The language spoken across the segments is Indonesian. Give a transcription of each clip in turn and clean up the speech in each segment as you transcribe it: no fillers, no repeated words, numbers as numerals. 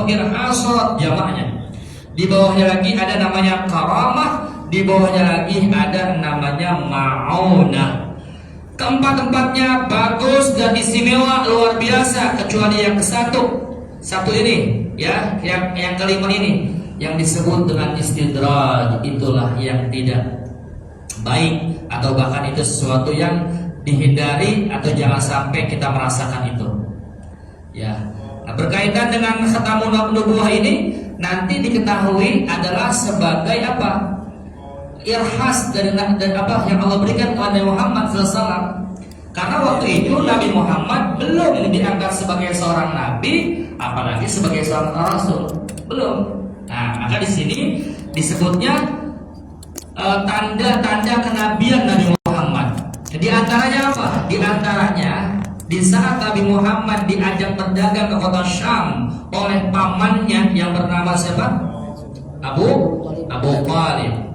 atau irhasat jamaknya. Di bawahnya lagi ada namanya karamah, di bawahnya lagi ada namanya ma'unah. Keempat-empatnya bagus dan istimewa luar biasa, kecuali yang satu ini ya, yang kelima ini yang disebut dengan istidraj. Itulah yang tidak baik, atau bahkan itu sesuatu yang dihindari, atau jangan sampai kita merasakan itu ya. Nah, berkaitan dengan khatamun nubuwah ini nanti diketahui adalah sebagai apa? Irhas dari apa yang Allah berikan kepada Muhammad SAW. Karena waktu itu Nabi Muhammad belum diangkat sebagai seorang nabi, apalagi sebagai seorang rasul, belum. Nah, maka di sini disebutnya tanda-tanda kenabian Nabi Muhammad. Di antaranya apa? Di antaranya di saat Nabi Muhammad diajak berdagang ke kota Syam oleh pamannya yang bernama siapa? Abu Thalib.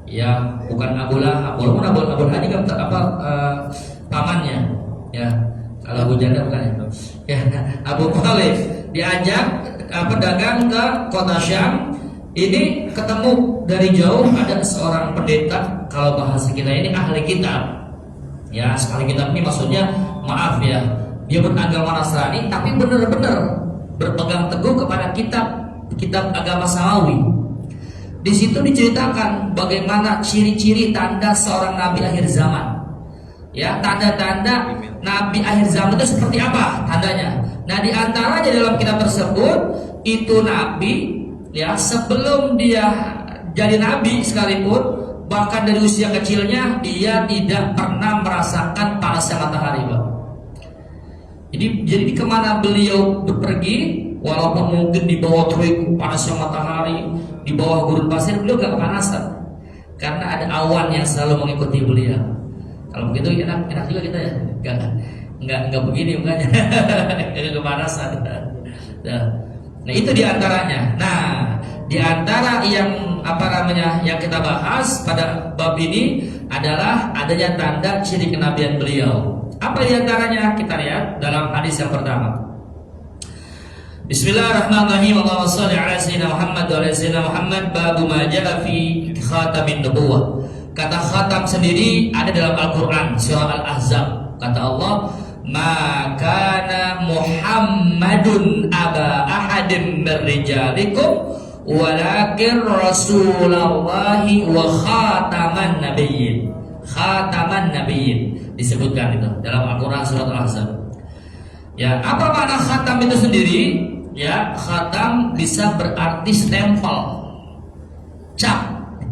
Ya, bukan Abu Lahab. Walaupun Abu Lahab juga pamannya. Ya, kalau Abu Janda bukan itu. Ya, Abu Thalib diajak pedagang ke kota Syam. Ini ketemu dari jauh ada seorang pendeta, kalau bahasa kita ini ahli kitab. Ya, sekali kitab ini maksudnya maaf ya, dia beragama Nasrani tapi benar-benar berpegang teguh kepada kitab agama Samawi. Di situ diceritakan bagaimana ciri-ciri tanda seorang nabi akhir zaman. Ya, tanda-tanda nabi akhir zaman itu seperti apa tandanya? Nah, di antaranya dalam kitab tersebut itu nabi ya, sebelum dia jadi nabi sekalipun, bahkan dari usia kecilnya dia tidak pernah merasakan panasnya matahari, Pak. Jadi kemana beliau berpergi, walaupun mungkin di bawah terik panasnya matahari, di bawah gurun pasir, beliau gak kepanasan karena ada awan yang selalu mengikuti beliau. Kalau begitu enak juga kita ya, nggak begini mukanya, nggak kepanasan. Nah, itu diantaranya. Nah, diantara yang yang kita bahas pada bab ini adalah adanya tanda ciri kenabian beliau. Apa diantaranya? Kita lihat dalam hadis yang pertama. Bismillahirrahmanirrahim. Allahumma shalli ala sayyidina Muhammad wa ala sayyidina Muhammad. Babu ma jaa fi khatamin nubuwah. Kata khatam sendiri ada dalam Al-Qur'an surah Al-Ahzab. Kata Allah, "Ma kana Muhammadun aba ahadin min rijalikum walakin Rasulullahi wa khataman nabiyyin." Khataman nabiyyin disebutkan itu dalam Al-Qur'an surat Al-Ahzab. Ya, apa makna khatam itu sendiri? Ya, khatam bisa berarti stempel, cap,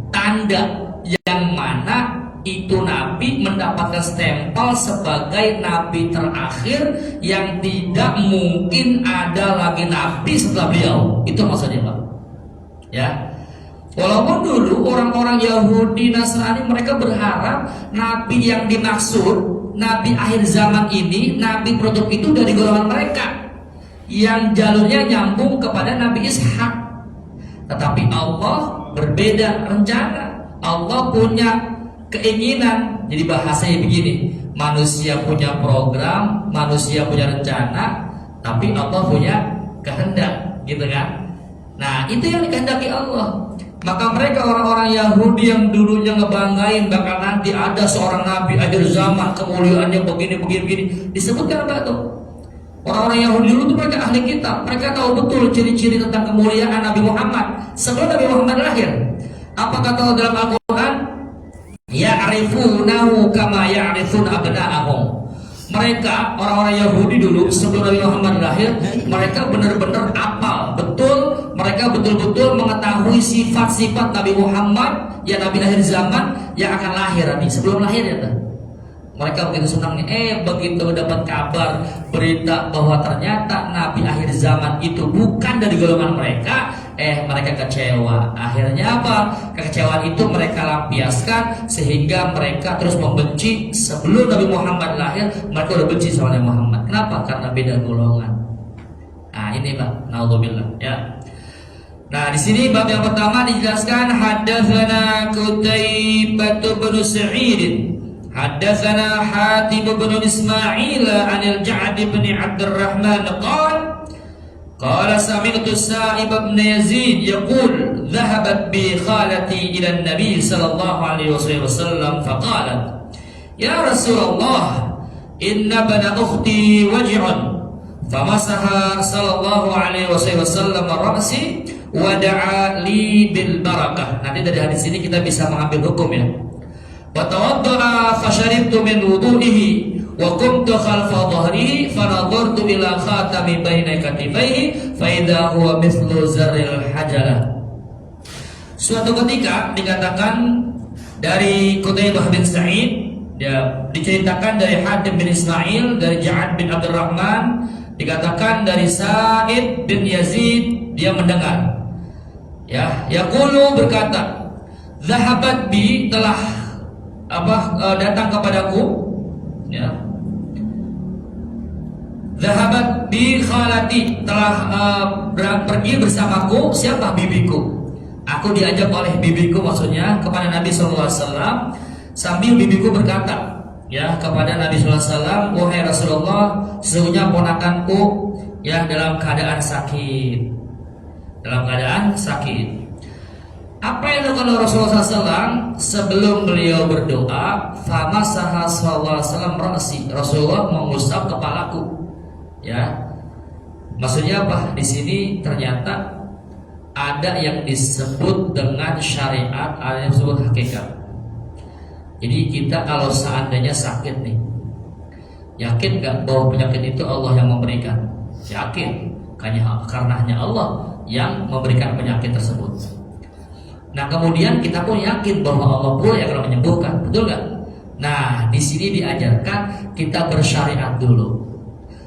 tanda yang mana itu nabi mendapatkan stempel sebagai nabi terakhir yang tidak mungkin ada lagi nabi setelah beliau. Itu maksudnya, Pak. Ya. Walaupun dulu orang-orang Yahudi Nasrani mereka berharap nabi yang dimaksud, nabi akhir zaman ini, nabi produk itu dari golongan mereka yang jalurnya nyambung kepada Nabi Ishak. Tetapi Allah berbeda rencana. Allah punya keinginan. Jadi bahasanya begini, manusia punya program, manusia punya rencana, tapi Allah punya kehendak, gitu kan? Nah, itu yang dikehendaki Allah. Maka mereka orang-orang Yahudi yang dulunya ngebanggain bakal nanti ada seorang nabi akhir zaman, kemuliaannya begini disebutkan apa tuh? Orang-orang Yahudi dulu tuh mereka ahli kitab, mereka tahu betul ciri-ciri tentang kemuliaan Nabi Muhammad sebelum Nabi Muhammad lahir. Apa kata Allah dalam Al-Quran? Ya'rifunahu kama ya'rifun abna'ahum. Mereka orang-orang Yahudi dulu sebelum Nabi Muhammad lahir, mereka benar-benar apal betul, mereka betul-betul mengetahui sifat-sifat Nabi Muhammad, ya Nabi akhir zaman yang akan lahir nanti sebelum lahir ya. Mereka begitu senangnya, begitu dapat kabar berita bahwa ternyata Nabi akhir zaman itu bukan dari golongan mereka, mereka kecewa. Akhirnya apa? Kekecewaan itu mereka lampiaskan sehingga mereka terus membenci. Sebelum Nabi Muhammad lahir, mereka udah benci sama Nabi Muhammad. Kenapa? Karena beda golongan. Nah, ini Pak, naudzubillah ya. Nah, di sini bab yang pertama dijelaskan haddatsana Qutaibah bin Sa'id. Haddatsana Hatim bin Ismail anil Ja'd bin Abdurrahman qala Qala sami'tu Sa'ib bin Yazid yaqul dhahabat bi khalati ila an-nabi sallallahu alaihi wasallam faqalat ya Rasulullah inna bana ukhti waj'un famasaha sallallahu alaihi wasallam ra'si wa da'a li bil barakah. Nanti dari hadis ini kita bisa mengambil hukum ya. Wa tawadda'a fasharibtu min wudu'ihi wa qumtu khalfa dhahrihi fanadartu ila khatami baina katifaihi fa idza huwa mithlu zarril hajalah. Suatu ketika dikatakan dari Qutaibah bin Sa'id, ya, diceritakan dari Hatim bin Ismail, dari Ja'ad bin Abdurrahman, dikatakan dari Sa'id bin Yazid, dia mendengar, ya, yaqulu berkata, zahabat bi telah datang kepadaku, ya, zahabat bi khalati telah pergi bersamaku, siapa? Bibiku. Aku diajak oleh bibiku, maksudnya kepada Nabi sallallahu alaihi wasallam, sambil bibiku berkata, ya, kepada Nabi sallallahu alaihi wasallam, wahai Rasulullah, sesungguhnya ponakanku ya dalam keadaan sakit. Dalam keadaan sakit. Apa yang dilakukan Rasulullah SAW sebelum beliau berdoa? Famasaha sallallahu alaihi wasallam ra'si. Rasulullah mengusap kepalaku. Ya. Maksudnya apa? Di sini ternyata ada yang disebut dengan syariat, ada yang disebut hakikat. Jadi kita kalau seandainya sakit nih, yakin gak bahwa penyakit itu Allah yang memberikan? Yakin, karena hanya Allah yang memberikan penyakit tersebut. Nah kemudian kita pun yakin bahwa Allah pula yang akan menyembuhkan, betul gak? Nah di sini diajarkan kita bersyariat dulu.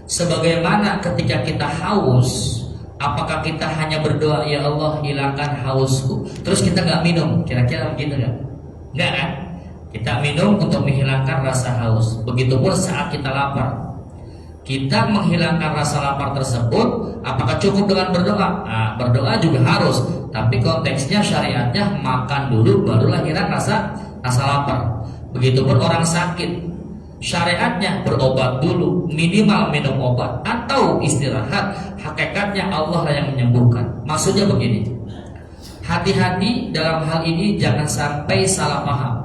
Sebagaimana ketika kita haus, apakah kita hanya berdoa ya Allah hilangkan hausku, terus kita gak minum? Kira-kira begitu gak? Enggak kan? Kita minum untuk menghilangkan rasa haus. Begitupun saat kita lapar, kita menghilangkan rasa lapar tersebut. Apakah cukup dengan berdoa? Nah, berdoa juga harus, tapi konteksnya syariatnya makan dulu barulah hilang rasa lapar. Begitupun orang sakit, syariatnya berobat dulu, minimal minum obat atau istirahat. Hakikatnya Allah yang menyembuhkan. Maksudnya begini, hati-hati dalam hal ini, jangan sampai salah paham.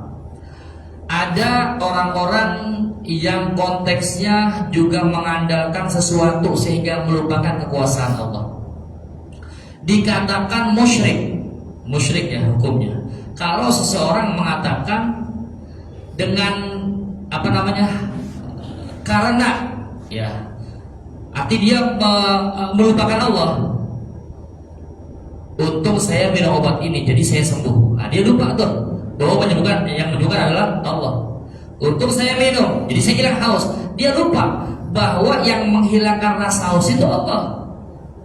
Ada orang-orang yang konteksnya juga mengandalkan sesuatu sehingga melupakan kekuasaan Allah. Dikatakan musyrik ya hukumnya. Kalau seseorang mengatakan dengan karena ya, arti dia melupakan Allah. Untung saya minum obat ini jadi saya sembuh. Nah, dia lupa tuh bahwa yang menyembuhkan adalah Allah. Untung saya minum jadi saya hilang haus. Dia lupa bahwa yang menghilangkan rasa haus itu Allah.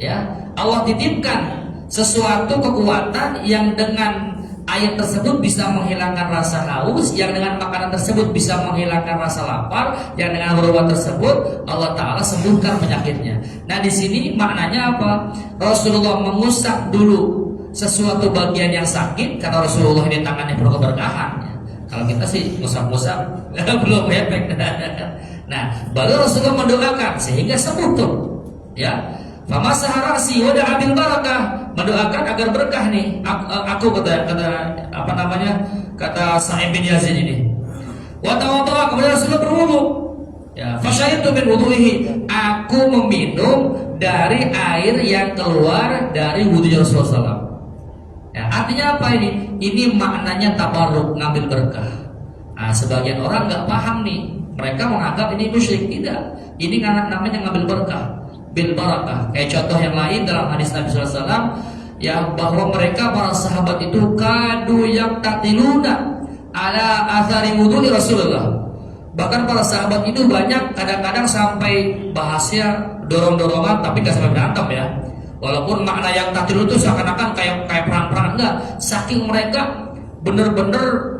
Ya, Allah titipkan sesuatu kekuatan yang dengan air tersebut bisa menghilangkan rasa haus, yang dengan makanan tersebut bisa menghilangkan rasa lapar, yang dengan berobat tersebut Allah Ta'ala sembuhkan penyakitnya. Nah di sini maknanya apa? Rasulullah mengusap dulu sesuatu bagian yang sakit, kata Rasulullah ini tangannya berkeberkahan. Kalau kita sih musap-musap belum efek. Nah baru Rasulullah mendoakan sehingga sembuh tuh, ya. Famasaha ra'si wa da'a bil barakah, mendoakan agar berkah nih. Aku kata Sa'ib bin Yazid ini. Wa tawadda'a, kemudian Rasulullah berwudu. Ya, fasyaribtu min wudu'ihi, aku meminum dari air yang keluar dari wudunya Rasulullah SAW. Ya, artinya apa ini? Ini maknanya tabarruk, ngambil berkah. Nah, sebagian orang nggak paham nih. Mereka menganggap ini musyrik. Tidak. Ini namanya ngambil berkah, bil barakah. Kayak contoh yang lain dalam hadis Nabi SAW, ya, bahwa mereka para sahabat itu kadu yang tatiluna ala athari wudu'i Rasulullah. Bahkan para sahabat itu banyak kadang-kadang sampai bahasnya dorong-dorongan, tapi gak sampai berantem ya. Walaupun makna yang tatil itu seakan-akan kayak perang-perang, enggak. Saking mereka benar-benar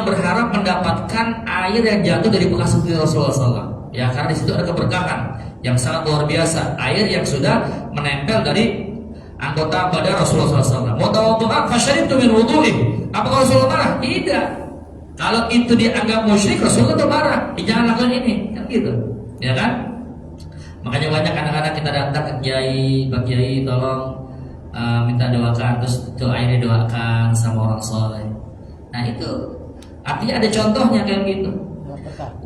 berharap mendapatkan air yang jatuh dari bekas putih Rasulullah SAW. Ya, karena di situ ada keberkahan yang sangat luar biasa, air yang sudah menempel dari anggota badan Rasulullah SAW. Mutawaddu'an fasyaribtu min wudu'i. Apakah Rasulullah marah? Tidak. Kalau itu dianggap musyrik, Rasulullah itu marah. Jangan lakukan ini, kan gitu, ya kan? Makanya banyak anak-anak kita datang ke kiai, Pak Kiai tolong minta doakan, terus itu akhirnya doakan sama orang soleh. Nah itu artinya ada contohnya kayak gitu.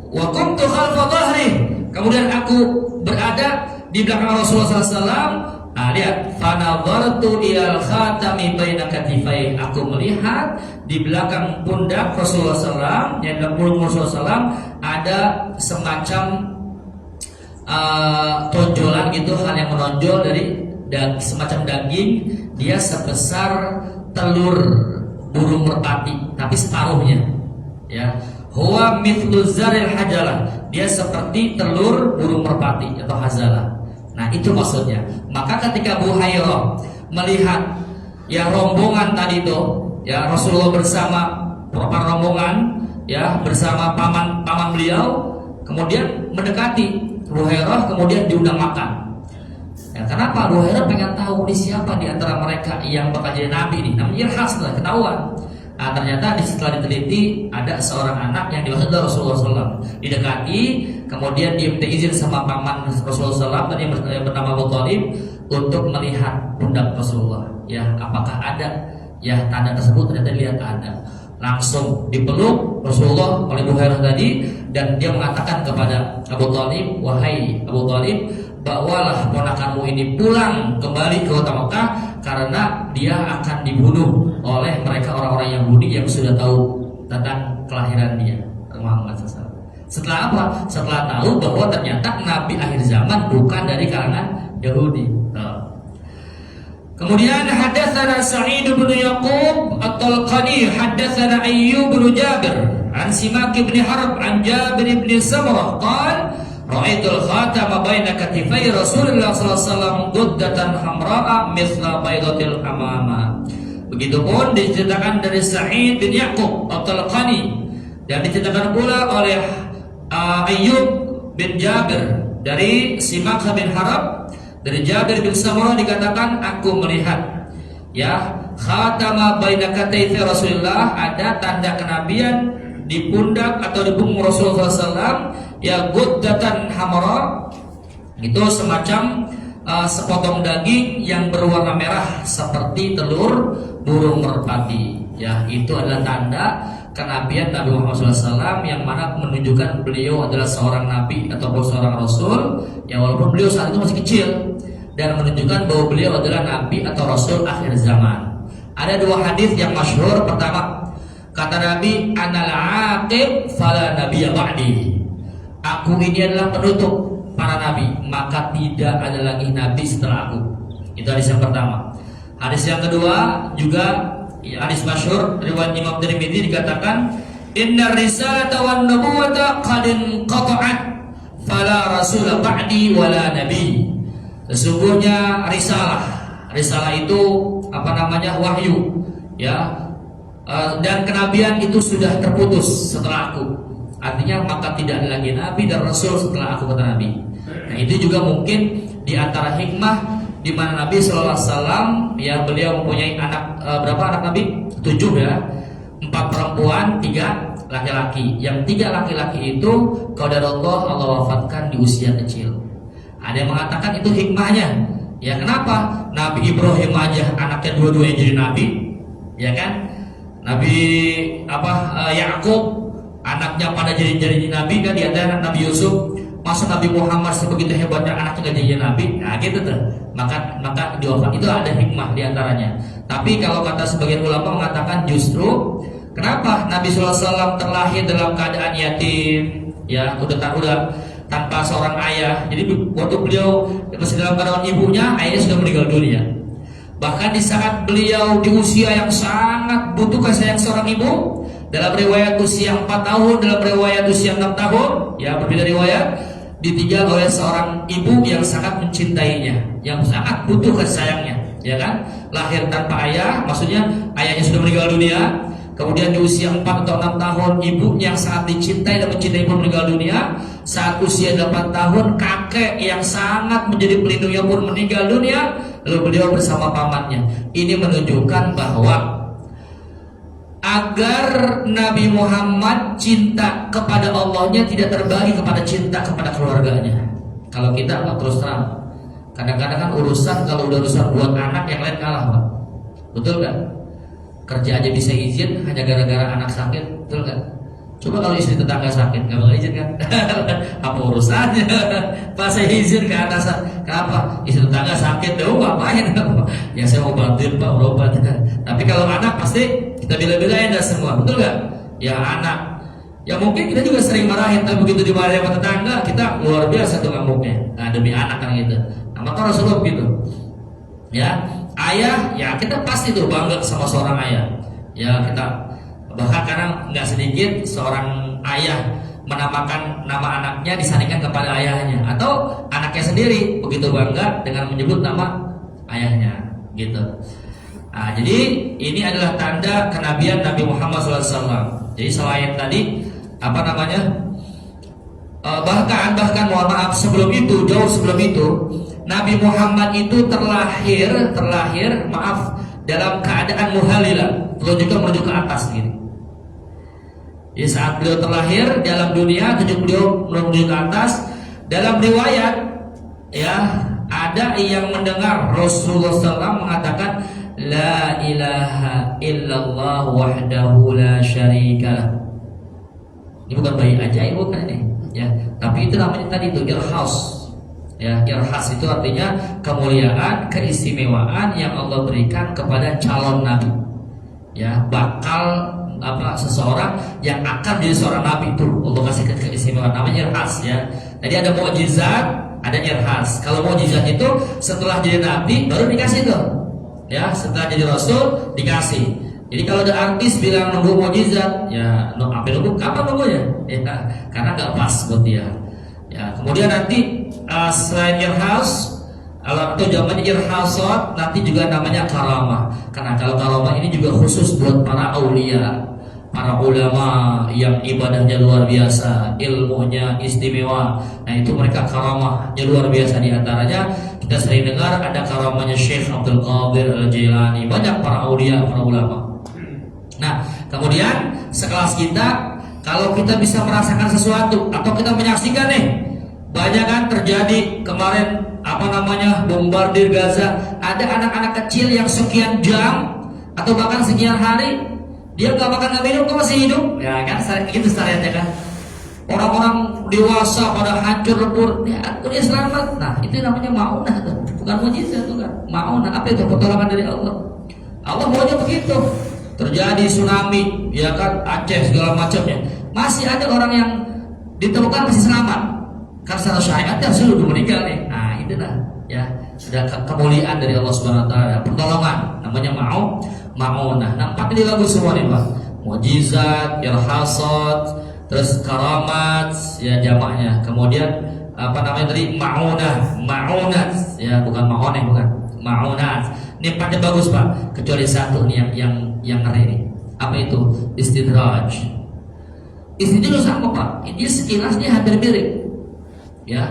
Wa kuntu khalfa dhahri, kemudian aku berada di belakang Rasulullah SAW. Nah lihat, fanadhartu ilal khatami baina katifai, aku melihat di belakang pundak Rasulullah SAW, yang dalam pundak Rasulullah SAW ada semacam tonjolan gitu, hal yang menonjol dari semacam daging, dia sebesar telur burung merpati tapi separuhnya, ya. Huwa mithlu zaril hajalah, dia seperti telur burung merpati atau hazalah. Nah itu maksudnya. Maka ketika Buhairah melihat ya rombongan tadi itu, ya Rasulullah bersama para rombongan, ya bersama paman beliau, kemudian mendekati Buhairah, kemudian diundang makan. Ya, kenapa? Buhairah pengen tahu ini siapa di antara mereka yang bakal jadi nabi nih. Namanya irhas lah, ketahuan. Nah, ternyata setelah diteliti ada seorang anak yang dimaksud Rasulullah SAW. Didekati, kemudian dia minta izin sama paman Rasulullah SAW yang bernama Abu Thalib untuk melihat pundak Rasulullah. Ya, apakah ada ya tanda tersebut? Ternyata dilihat ada. Langsung dipeluk Rasulullah oleh Buhairah tadi, dan dia mengatakan kepada Abu Thalib, wahai Abu Thalib, bawalah ponakanmu ini pulang kembali ke kota Mekah, karena dia akan dibunuh oleh mereka orang-orang Yahudi yang sudah tahu tentang kelahiran dia, Muhammad SAW. Setelah apa? Setelah tahu bahwa ternyata Nabi akhir zaman bukan dari kalangan Yahudi. Kemudian hadatsana Sa'id bin Yaqub At-Talqani, hadatsana Ayyub bin Jabir an Simak bin Harb an Jabir bin Samurah qala ra'aitul khatama baina katifai Rasulullah sallallahu alaihi wasallam guddatan hamra'a mithla baydatil amama. Begitupun diceritakan dari Sa'id bin Yaqub At-Talqani, dan diceritakan pula oleh Ayyub bin Jabir dari Simak bin Harb dari Jabir bin Samurah, dikatakan aku melihat ya khatama baina katifai Rasulullah, ada tanda kenabian di pundak atau di punggung Rasulullah SAW, ya guddatan hamra, itu semacam sepotong daging yang berwarna merah seperti telur burung merpati. Ya, itu adalah tanda kenabian Nabi Muhammad SAW, yang mana menunjukkan beliau adalah seorang nabi ataupun seorang rasul. Ya, walaupun beliau saat itu masih kecil, dan menunjukkan bahwa beliau adalah nabi atau rasul akhir zaman. Ada dua hadis yang masyhur. Pertama, kata Nabi, anal aqib fala nabiyya ba'di, aku ini adalah penutup para nabi, maka tidak ada lagi nabi setelah aku. Itu hadis yang pertama. Hadis yang kedua juga hadis masyhur riwayat Imam Tirmidzi, dikatakan inna risalata wan nubuwata qad inqata'at fala rasul ba'di wala nabi. Sesungguhnya risalah itu wahyu, ya, dan kenabian itu sudah terputus setelah aku. Artinya maka tidak ada lagi nabi dan rasul setelah aku, kata Nabi. Nah itu juga mungkin di antara hikmah di mana Nabi Sallallahu Alaihi Wasallam, ya beliau mempunyai anak berapa anak Nabi? 7 ya, 4 perempuan, 3 laki-laki. Yang 3 laki-laki itu qadarullah Allah wafatkan di usia kecil. Ada yang mengatakan itu hikmahnya. Ya kenapa? Nabi Ibrahim aja anaknya dua-duanya jadi nabi, ya kan? Nabi Yakub anaknya pada jadi nabi kan, di antara anak Nabi Yusuf. Masa Nabi Muhammad sebegitu hebatnya anaknya jadi nabi? Nah gitu tuh. Maka diwafat itu ada hikmah di antaranya. Tapi kalau kata sebagian ulama mengatakan justru kenapa Nabi Sallallahu Alaihi Wasallam terlahir dalam keadaan yatim, ya udah tanpa seorang ayah. Jadi waktu beliau masih dalam kandungan ibunya, ayahnya sudah meninggal dunia. Bahkan di saat beliau di usia yang sangat butuh kasih sayang seorang ibu, dalam riwayat usia 4 tahun, dalam riwayat usia 6 tahun, ya berbeda riwayat, ditinggal oleh seorang ibu yang sangat mencintainya, yang sangat butuh kasih sayangnya, ya kan? Lahir tanpa ayah, maksudnya ayahnya sudah meninggal dunia. Kemudian di usia 4 atau 6 tahun, ibu yang sangat dicintai dan mencintai pun meninggal dunia. Saat usia 8 tahun, kakek yang sangat menjadi pelindungnya pun meninggal dunia. Lalu beliau bersama pamannya. Ini menunjukkan bahwa agar Nabi Muhammad cinta kepada Allahnya tidak terbagi kepada cinta kepada keluarganya. Kalau kita Pak, terus terang, kadang-kadang kan urusan, kalau udah urusan buat anak yang lain kalah Pak. Betul nggak? Kerja aja bisa izin hanya gara-gara anak sakit, betul nggak? Coba kalau istri tetangga sakit, nggak bakal izin kan? Apa urusannya? Pas saya izin ke atas, kenapa? Istri tetangga sakit, ngapain? Ya saya mau bantuin Pak berobat. Tapi kalau anak pasti kita bela-belain dah semua, betul nggak? Ya anak, ya mungkin kita juga sering marahin, tapi begitu dimarahin sama tetangga, kita luar biasa tuh ngamuknya. Nah demi anak kan gitu. Nah, maka Rasulullah gitu. Ya, ayah, ya kita pasti tuh bangga sama seorang ayah. Ya kita bahkan kadang nggak sedikit seorang ayah menamakan nama anaknya disandingkan kepada ayahnya, atau anaknya sendiri begitu bangga dengan menyebut nama ayahnya, gitu. Nah, jadi ini adalah tanda kenabian Nabi Muhammad SAW. Jadi selain tadi apa namanya, bahkan mohon maaf, sebelum itu, jauh sebelum itu, Nabi Muhammad itu terlahir maaf dalam keadaan muhalilan, menuju ke atas gitu. Di saat beliau terlahir dalam dunia, beliau menuju ke atas. Dalam riwayat, ya ada yang mendengar Rasulullah SAW mengatakan, La ilaha illallah wahdahu la syarikalah. Ini bukan bayi ajaib bukan ini, ya. Tapi itu namanya tadi itu irhas. Ya, irhas itu artinya kemuliaan, keistimewaan yang Allah berikan kepada calon nabi. Ya, bakal seseorang yang akan jadi seorang nabi itu Allah kasih keistimewaan, namanya irhas ya. Jadi ada mukjizat, ada irhas. Kalau mukjizat itu setelah jadi nabi baru dikasih tuh. Ya, setelah jadi rasul dikasih. Jadi kalau ada artis bilang nunggu mukjizat, ya sampai nunggu kapan nunggunya? Ya, karena nggak pas buat dia. Ya, kemudian nanti selain irhas atau zamannya irhasat, nanti juga namanya karamah. Karena kalau karamah ini juga khusus buat para aulia, para ulama yang ibadahnya luar biasa, ilmunya istimewa. Nah itu mereka karamahnya luar biasa. Di antaranya kita sering dengar ada karamahnya Syekh Abdul Qadir Al-Jilani, banyak para aulia, para ulama. Nah kemudian sekelas kita, kalau kita bisa merasakan sesuatu atau kita menyaksikan nih, banyak kan terjadi kemarin bombardir Gaza, ada anak-anak kecil yang sekian jam atau bahkan sekian hari dia nggak makan nggak minum, kok masih hidup, ya kan? Itu syariatnya kan. Orang-orang dewasa pada hancur lebur, dia selamat. Nah itu namanya maunah tuh, bukan mujizat tuh kan. Maunah apa itu? Pertolongan dari Allah. Allah maunya begitu. Terjadi tsunami, ya kan, Aceh segala macamnya, masih ada orang yang ditemukan masih selamat. Karena secara syariatnya sudah meninggal nih. Nah itu dah, ya sudah kemuliaan dari Allah Subhanahu Wa Taala, pertolongan, namanya maunah. Nampak ini lagu semua nih Pak. Mujizat, irhasat, terus karamat, ya jamaknya. Kemudian tadi maunat, ya bukan maoneh, bukan maunat. Ini empatnya bagus Pak, kecuali satu nih yang ngeri nih. Apa itu? Istidraj. Istidraj sama Pak. Ini sekilas dia hampir mirip. Ya,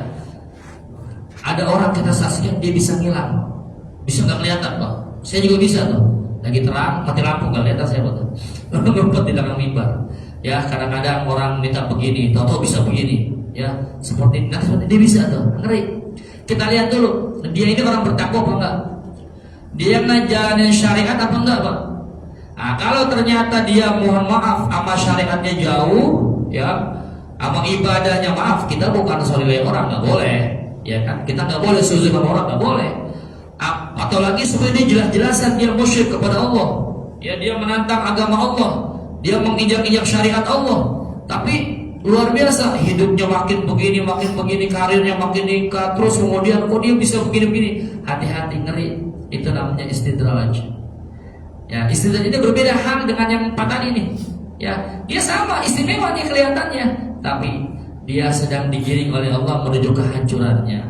ada orang kita saksikan dia bisa ngilang, bisa nggak kelihatan Pak. Saya juga bisa tuh. Lagi terang, mati lampu nggak kelihatan saya Pak. Ngumpet di belakang mimbar. Ya, kadang-kadang orang minta begini, tahu-tahu bisa begini. Ya, seperti dia bisa tuh. Ngeri. Kita lihat dulu, dia ini orang bertakwa apa enggak? Dia ngejalanin syariat apa enggak Pak? Nah, kalau ternyata dia mohon maaf sama syariatnya jauh, ya, sama ibadahnya maaf, kita bukan solilai orang, nggak boleh, ya kan? Kita nggak boleh suzul sama orang, nggak boleh. Atau lagi sebenarnya jelas-jelasan dia musyrik kepada Allah, ya dia menantang agama Allah, dia menginjak-injak syariat Allah, tapi luar biasa hidupnya makin begini, karirnya makin meningkat, terus kemudian kok dia bisa begini-begini, hati-hati, ngeri. Itu namanya istidraj. Ya, istidraj ini berbeda hal dengan yang empat tadi nih. Ya, dia sama istimewa nih kelihatannya, tapi dia sedang digiring oleh Allah menuju kehancurannya.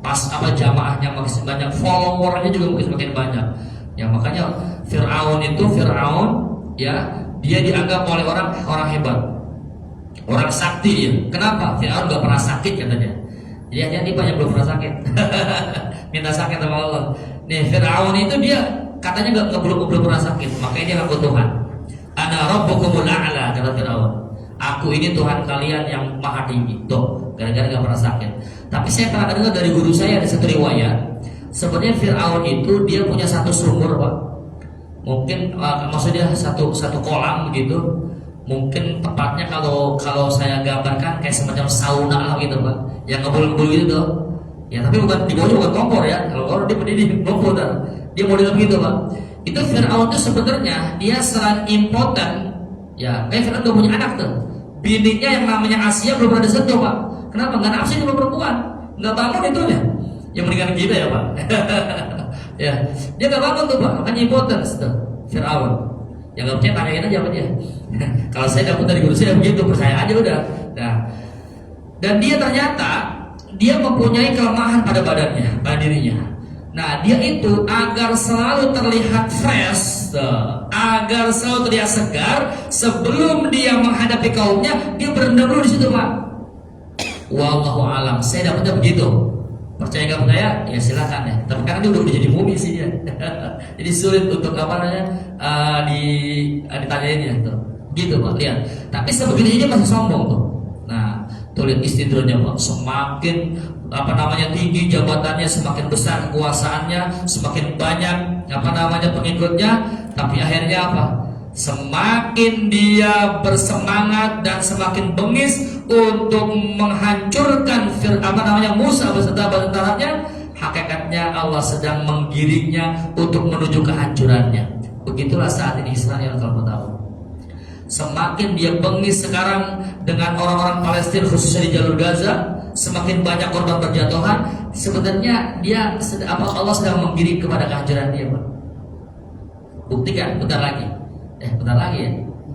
Pas jamaahnya makin banyak, followernya juga mungkin semakin banyak. Ya makanya Fir'aun, ya dia dianggap oleh orang hebat, orang sakti dia. Kenapa? Fir'aun gak pernah sakit katanya. Jadi hati-hati banyak belum pernah sakit. Minta sakit sama Allah. Nih Fir'aun itu dia katanya belum pernah sakit, makanya dia ngaku Tuhan. Ana rabbukumul a'la, kata Fir'aun. aku ini Tuhan kalian yang maha tinggi. Tuh, gara-gara gak pernah sakit. Tapi saya pernah dengar dari guru saya ada satu riwayat, sebenarnya Fir'aun itu dia punya satu sumur, Pak. Mungkin maksudnya satu kolam begitu. Mungkin tepatnya kalau saya gambarkan kayak semacam sauna lah gitu, Pak. Yang ngebul-ngebul gitu tuh. Ya, tapi bukan di bawahnya bukan kompor ya. Kalau kompor dia berdiri kompor, dia model begitu, Pak. Itu Fir'aun itu sebenarnya dia selain impoten, ya, kayak Fir'aun udah punya anak tuh. Bininya yang namanya Asia belum pernah disentuh, Pak. Kenapa? Nggak nafsu sama perempuan, nggak bangun itunya. Yang mendingan kita ya, Pak. Ya, dia nggak bangun tuh, Pak. Makanya impoten tuh Fir'aun. Yang nggak percaya tanyain aja apa dia. Kalau saya dapat dari guru saya begitu, percaya aja udah. Nah, dan dia ternyata dia mempunyai kelemahan pada badannya, pada dirinya. Nah, dia itu agar selalu terlihat fresh, agar selalu terlihat segar, sebelum dia menghadapi kaumnya, dia berendam dulu di situ, Pak. Wallahu alam. Saya dapatnya begitu. Percaya nggak percaya? Ya silakan ya. Tapi karena dia udah jadi mumi sih ya. Jadi sulit untuk ditanyain ya tuh. Gitu, Pak. Lihat. Tapi sebegini dia masih sombong tuh. Nah, tuh lihat istidronya, Pak. Semakin tinggi jabatannya, semakin besar kekuasaannya, semakin banyak pengikutnya, tapi akhirnya apa? Semakin dia bersemangat dan semakin bengis untuk menghancurkan Musa beserta tentaranya, hakikatnya Allah sedang menggiringnya untuk menuju kehancurannya. Begitulah saat ini Israel, kalau mau tahu. Semakin dia bengis sekarang dengan orang-orang Palestina, khususnya di jalur Gaza, semakin banyak korban berjatuhan. Sebenarnya Allah sedang menggiring kepada kehancuran dia, Pak. Buktikan bentar lagi ya.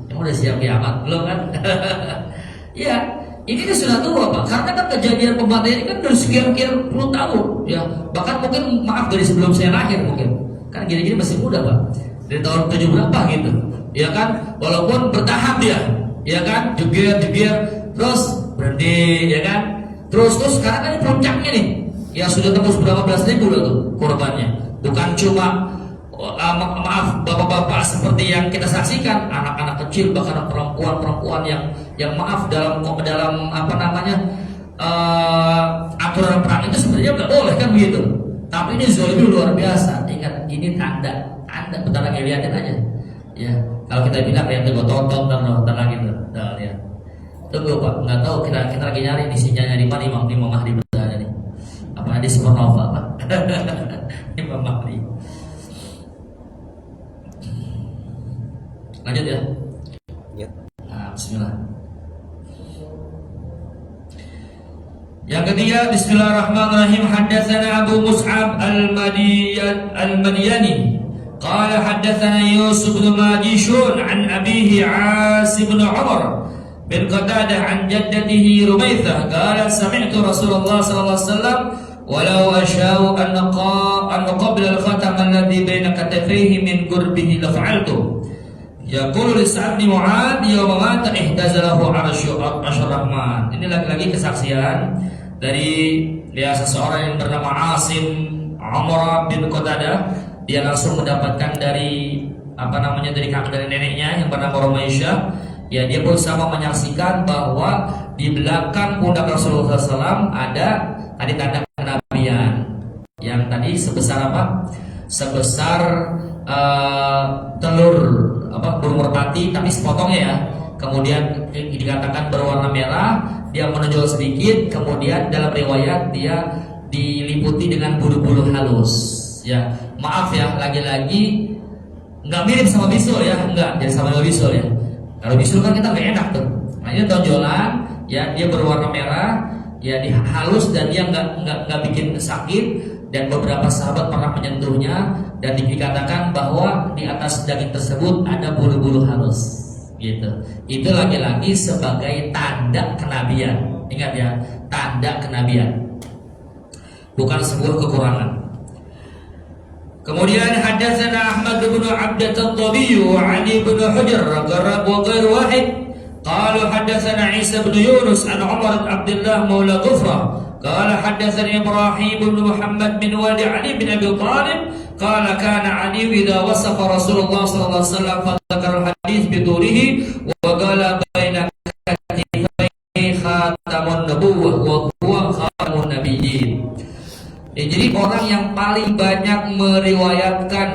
Emang udah siap kiamat belum kan? Ya, ini kan sudah tua, Pak. Karena kan kejadian pembantaian ini kan dari sekian puluh tahun, ya. Bahkan mungkin dari sebelum saya lahir mungkin. Kan gini-gini masih muda, Pak. Dari tahun 7 berapa gitu. Ya kan, walaupun bertahap dia, ya kan, jeger, terus berhenti, ya kan, terus sekarang kan ini puncaknya nih, ya sudah tembus berapa belas ribu loh tuh korbannya, bukan cuma bapak-bapak seperti yang kita saksikan, anak-anak kecil, bahkan perempuan-perempuan yang dalam aturan perang itu sebenarnya nggak boleh kan begitu, tapi ini zolim luar biasa. Ingat, ini tanda bentar lagi lihatin aja, ya. Kalau kita bilang ya tunggu tonton dan lagi tuh, lihat. Tunggu, Pak, nggak tahu kita lagi nyari di sinyalnya di mana Imam Mahdi berada nih. Apa di Supernova, Pak? Imam Mahdi. Lanjut ya. Ya. Nah, bismillah. Yang ketiga, bismillahirrahmanirrahim. Haddatsana Abu Mus'ab al-Madiyani. قال حدثنا يوسف بن ماجشون عن أبيه عاصم بن عمر بن قتادة عن جدته رميثة قالت سمعت رسول الله صلى الله عليه وسلم ولو أشاء أن أقبل الختم الذي بين كتفيه من قربه لفعلته يقول لسعد بن معاذ يوم مات اهتزله عرش الرحمن. Ini lagi-lagi kesaksian dari seseorang yang bernama Asim Umar bin Qatadah. Dia langsung mendapatkan dari dari neneknya yang bernama Rumaisyah. Ya, dia pun sama menyaksikan bahwa di belakang pundak Rasulullah SAW ada tadi tanda kenabian. Yang tadi sebesar apa? Sebesar telur burung merpati tapi sepotongnya ya. Kemudian dikatakan berwarna merah, dia menonjol sedikit. Kemudian dalam riwayat dia diliputi dengan bulu-bulu halus. Ya, maaf ya, lagi-lagi nggak mirip sama bisul ya, nggak, jadi sama dengan bisul ya. Kalau bisul kan kita nggak enak tuh. Nah, ini tonjolan, ya, dia berwarna merah, ya, dia halus dan dia nggak bikin sakit. Dan beberapa sahabat pernah menyentuhnya dan dikatakan bahwa di atas daging tersebut ada bulu-bulu halus, gitu. Itu lagi-lagi sebagai tanda kenabian. Ingat ya, tanda kenabian, bukan sebuah kekurangan. Kemudian hadatsana Ahmad bin Abdah at-Tabi wa Ali bin Hujr wa ghairu wahid qalu hadatsana Isa bin Yunus an Umar bin Abdullah maula Ghufra qala hadatsani Ibrahim bin Muhammad bin Wali Ali bin Abi Thalib qala kana Ali idza wasafa Rasulullah sallallahu alaihi wasallam fa dzakara al-hadits bi turihi wa qala baina Ya, jadi orang yang paling banyak meriwayatkan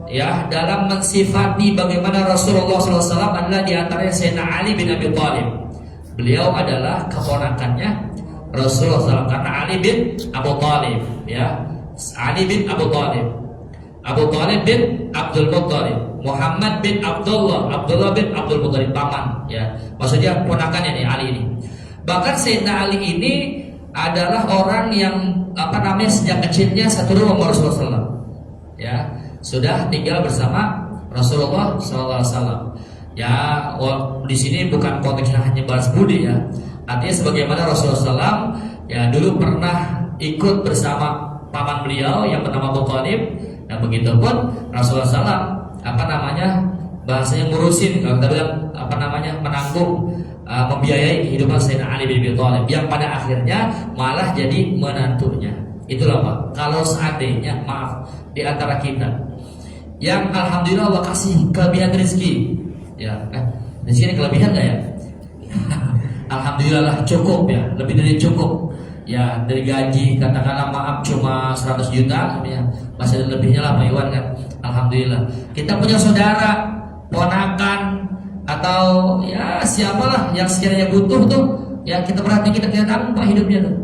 ya dalam mensifati bagaimana Rasulullah SAW adalah diantaranya Sayyidina Ali bin Abi Thalib. Beliau adalah keponakannya Rasulullah SAW karena Ali bin Abu Thalib, ya. Ali bin Abu Thalib, Abu Thalib bin Abdul Muttalib, Muhammad bin Abdullah, Abdullah bin Abdul Muttalib, paman, ya. Maksudnya ponakannya nih Ali ini. Bahkan Sayyidina Ali ini adalah orang yang sejak kecilnya satu rumah sama Rasulullah SAW, ya, sudah tinggal bersama Rasulullah SAW. Ya, di sini bukan konteksnya hanya balas budi, ya. Artinya sebagaimana Rasulullah SAW ya dulu pernah ikut bersama paman beliau yang bernama Abu Thalib, dan begitu pun Rasulullah SAW bahasanya ngurusin, kalau kita bilang menanggung, membiayai kehidupan Sayyidina Ali bin Abi Thalib yang pada akhirnya malah jadi menantunya. Itulah Pak. Kalau seandainya di antara kita yang alhamdulillah Allah kasih kelebihan rezeki, ya, rezeki ini kelebihan nggak ya? Alhamdulillah lah, cukup ya, lebih dari cukup ya, dari gaji katakanlah cuma 100 juta ya, masih ada lebihnya lah Pak Iwan kan. Alhamdulillah kita punya saudara, ponakan, atau ya siapalah yang sekiranya butuh tuh ya, kita perhatikan, kita tanggung Pak hidupnya tuh.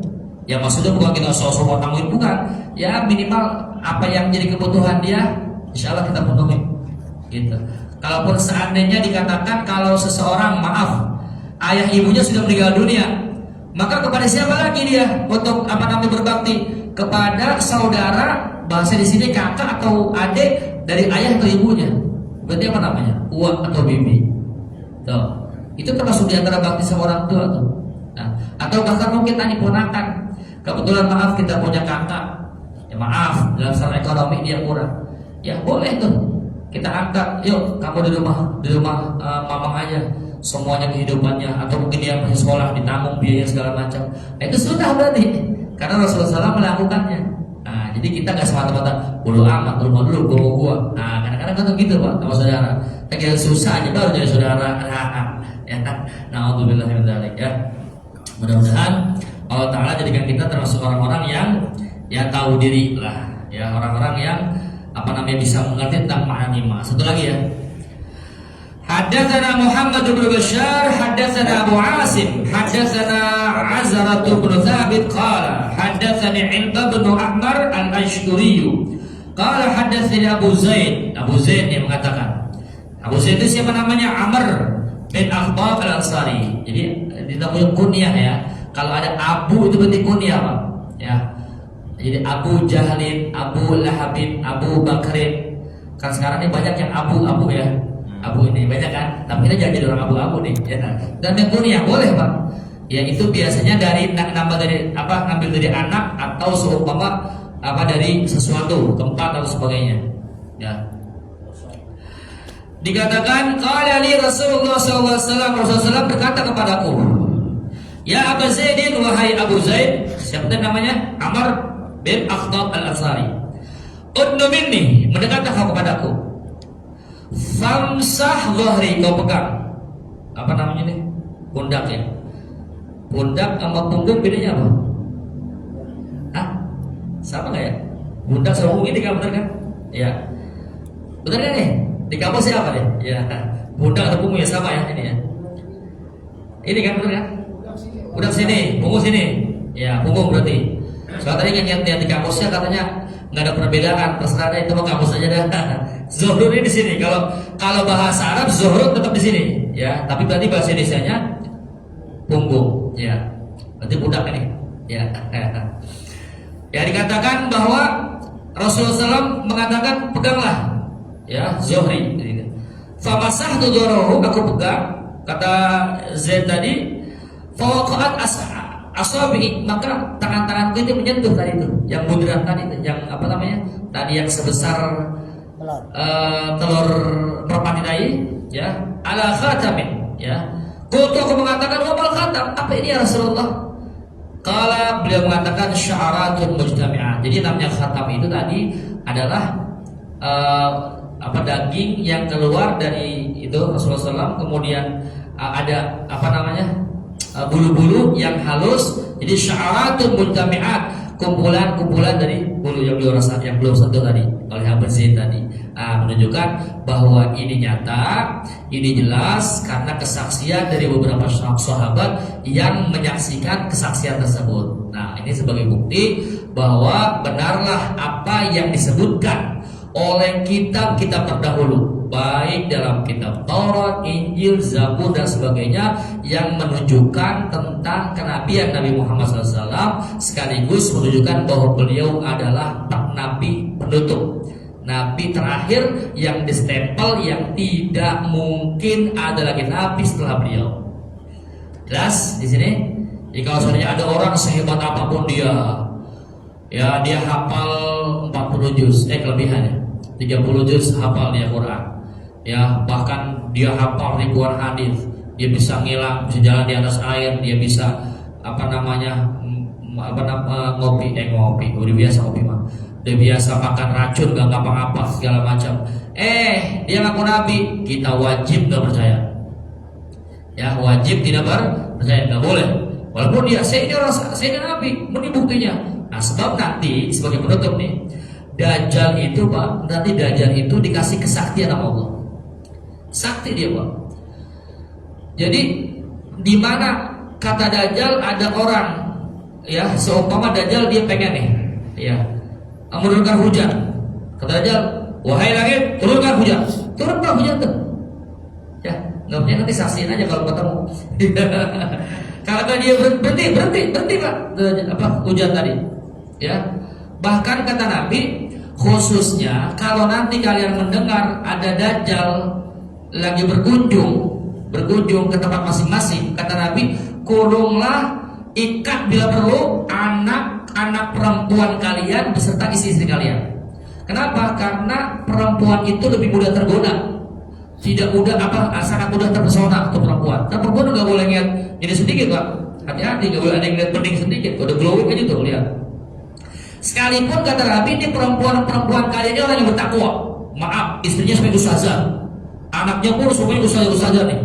Ya maksudnya bukan kita sosok tanggung, bukan, ya minimal apa yang jadi kebutuhan dia insya Allah kita penuhi gitu. Kalaupun seandainya dikatakan kalau seseorang ayah ibunya sudah meninggal dunia, maka kepada siapa lagi dia untuk berbakti? Kepada saudara, bahasa di sini kakak atau adik dari ayah atau ibunya. Berarti uak atau bibi. Tuh, itu termasuk di antara bakti sama orang tua tuh. Nah, atau bahkan mungkin tadi ponakan. Kebetulan kita punya kakak. Ya dalam secara ekonomi dia kurang. Ya boleh tuh. Kita angkat, yuk kamu di rumah mamang aja. Semuanya kehidupannya, atau mungkin dia masih sekolah ditanggung biaya segala macam. Nah, itu sudah berarti karena Rasulullah SAW melakukannya. Nah, jadi kita nggak semata-mata bodo amat, rumah dulu gua. Nah, kadang-kadang kan gitu Pak sama saudara. Kita susah aja baru jadi saudara. Ya kan? Nauzubillah min dzalik ya. Mudah-mudahan Allah Ta'ala jadikan kita termasuk orang-orang yang ya tahu diri lah, ya, orang-orang yang bisa mengerti tentang makna iman. Satu lagi ya. Haddatsana Muhammad bin Bashar, haddatsana Abu Asim, haddatsana Azrah bin Thabit qala haddatsani Ilbah bin Ahmar al-Ashkuri qala haddatsani Abu Zaid. Abu Zaid yang mengatakan, Abu Zaid itu siapa namanya? Amr bin Akhbab al-Ansari. Jadi kita punya kunyah ya. Kalau ada Abu itu berarti kunyah Pak, ya. Jadi Abu Jahlin, Abu Lahabin, Abu Bakrin. Kan sekarang ini banyak yang abu-abu ya. Abu ini banyak kan, tapi kita jangan jadi orang abu-abu nih, ya kan? Dan yang kunyah boleh Pak. Ya itu biasanya dari nambah dari ngambil dari anak atau seumpama dari sesuatu, tempat atau sebagainya. Ya. Dikatakan qala li Rasulullah sallallahu alaihi wasallam, Rasulullah berkata kepadaku, ya Abu Zaidin, wahai Abu Zaid, siapa namanya? Amr bin Akhtab al-Ansari. Udnu minni, mendekatlah kau kepadaku. Famsah dhahri, kau pegang nih? Pundak ya. Pundak sama punggung bedanya apa? Sama nggak ya? Pundak sama punggung ini kan benar kan? Ya. Benar kan nih? Di kampus siapa deh? Ya. Pundak atau punggung ya sama ya ini ya. Ini kan benar kan? Pundak sini, punggung sini. Ya, punggung berarti. Soalnya tadi yang lihat di kampusnya katanya nggak ada perbedaan, terserah itu mau kampus aja dah. Zuhrun ini di sini. Kalau bahasa Arab zuhrun tetap di sini, ya. Tapi berarti bahasa Indonesianya punggung, ya. Berarti pundak ini, ya. Ya dikatakan bahwa Rasulullah SAW mengatakan peganglah, ya, zuhri. Famasah tu dorohu, aku pegang. Kata Zaid tadi, fawaqat asabi, maka tangan-tanganku itu menyentuh tadi itu, yang mudrah tadi itu, yang tadi yang sebesar telur merpati tadi, ya, ala khatamin, ya. Aku mengatakan wabal khatam, apa ini ya Rasulullah? Kalau beliau mengatakan sya'aratun mujtami'ah. Jadi namanya khatam itu tadi adalah daging yang keluar dari itu Rasulullah SAW, kemudian ada bulu-bulu yang halus. Jadi sya'aratun mujtami'at, kumpulan-kumpulan dari bulu yang belum sentuh tadi oleh Habib Zain tadi. Menunjukkan bahwa ini nyata, ini jelas karena kesaksian dari beberapa sahabat yang menyaksikan kesaksian tersebut. Nah, ini sebagai bukti bahwa benarlah apa yang disebutkan oleh kitab-kitab terdahulu, baik dalam kitab Taurat, Injil, Zabur dan sebagainya yang menunjukkan tentang kenabian Nabi Muhammad SAW, sekaligus menunjukkan bahwa beliau adalah nabi penutup, nabi terakhir yang distempel, yang tidak mungkin ada lagi nabi setelah beliau. Jelas di sini? Jadi kalau seandainya ada orang sehebat apapun dia, ya dia hafal 40 juz, kelebihannya 30 juz hafal dia Quran, ya bahkan dia hafal ribuan hadis, dia bisa ngilang, bisa jalan di atas air, dia bisa ngopi, udah biasa ngopi mah, udah biasa makan racun gak ngapa-ngapa segala macam. Dia ngaku nabi, kita wajib gak percaya, ya wajib tidak percaya, gak boleh. Walaupun dia saya ini nabi, ini buktinya. Nah, sebab nanti sebagai penutup nih, Dajjal itu Pak, nanti Dajjal itu dikasih kesaktian sama Allah. Sakti dia Pak. Jadi di mana kata Dajjal ada orang, ya seumpama Dajjal dia pengen nih, ya menurunkan hujan. Kata Dajjal, wahai langit turunkan hujan, turunkan hujan tuh. Ya nggak punya, nanti saksiin aja kalau ketemu. Kalau dia berhenti Pak, hujan tadi. Ya, bahkan kata Nabi, khususnya kalau nanti kalian mendengar ada Dajjal lagi berkunjung ke tempat masing-masing, kata Nabi, kurunglah, ikat bila perlu anak-anak perempuan kalian beserta istri-istri kalian. Kenapa? Karena perempuan itu lebih mudah tergoda, tidak mudah sangat mudah terpesona untuk perempuan. Dan perempuan nggak boleh lihat jadi sedikit Pak, hati-hati, nggak boleh ada yang lihat bening sedikit, udah glowing aja tuh lihat. Sekalipun kata Nabi, ini perempuan kalian ini orang yang bertakwa. Maaf, istrinya sebagai ustazah, anaknya pun semuanya ustazah nih.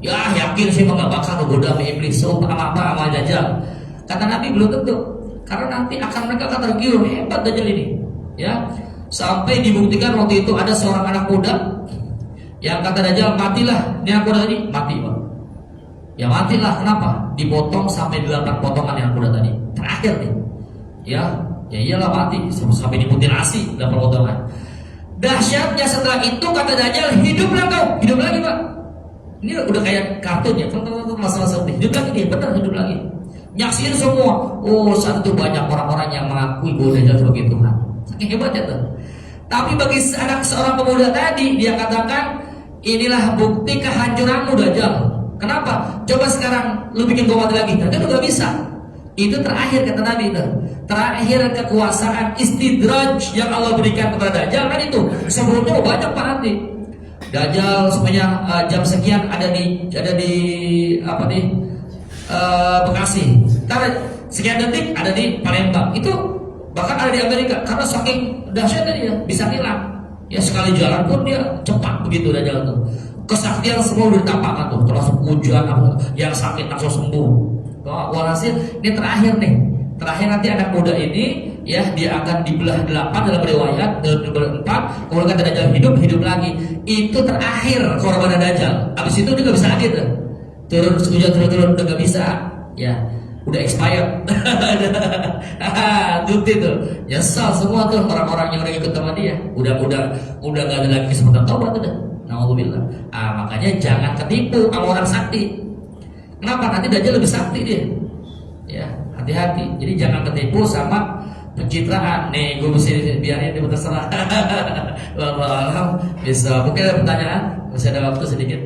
Ya yakin sih nggak bakal kegoda sama iblis, sama Dajjal. Kata Nabi belum tentu, karena nanti mereka akan tergiur, hebat Dajjal ini. Ya, sampai dibuktikan waktu itu ada seorang anak muda yang kata Dajjal, matilah, ini anak muda tadi mati Pak. Ya matilah, kenapa? Dipotong sampai 8 potongan yang muda tadi. Terakhir nih. Ya iyalah mati sampai dimutilasi 8 potongan. Dahsyatnya setelah itu kata Dajjal, hiduplah kau, hidup lagi Pak. Ini udah kayak kartun ya, masalah seperti hidup lagi nih, benar hidup lagi. Nyaksiin semua. Saat itu banyak orang-orang yang mengakui bahwa Dajjal sebagai Tuhan. Saking hebatnya tuh. Tapi bagi seorang pemuda tadi, dia katakan, inilah bukti kehancuranmu Dajjal. Kenapa? Coba sekarang lu bikin gua mati lagi. Kan lu gak bisa. Itu terakhir kata Nabi itu. Terakhir kekuasaan istidraj yang Allah berikan kepada Dajjal kan itu. Sebelumnya banyak Pak nanti. Dajjal sebenarnya jam sekian ada di Bekasi. Ntar sekian detik ada di Palembang. Itu bahkan ada di Amerika karena saking dahsyatnya dia bisa hilang. Ya sekali jalan pun dia cepat begitu Dajjal tuh. Kesaktian semua udah ditampakkan tuh, termasuk hujan yang sakit langsung sembuh. Walhasil ini terakhir nih. Terakhir nanti anak muda ini ya dia akan dibelah 8 dalam riwayat, dibelah 4, kemudian kata Dajjal hidup lagi. Itu terakhir korban Dajjal. Abis itu dia gak bisa lagi tuh. Turun udah gak bisa. Ya, udah expired. Bukti tuh. Nyesal semua tuh orang-orang yang udah ikut sama dia. Udah gak ada lagi kesempatan taubat udah. Nauzubillah. Makanya jangan ketipu sama orang sakti. Kenapa? Nanti Dajjal lebih sakti dia. Ya, hati-hati. Jadi jangan ketipu sama pencitraan. Nih, gue mesti biarin dia terserah. Wallahu bisa. Mungkin ada pertanyaan? Masih ada waktu sedikit.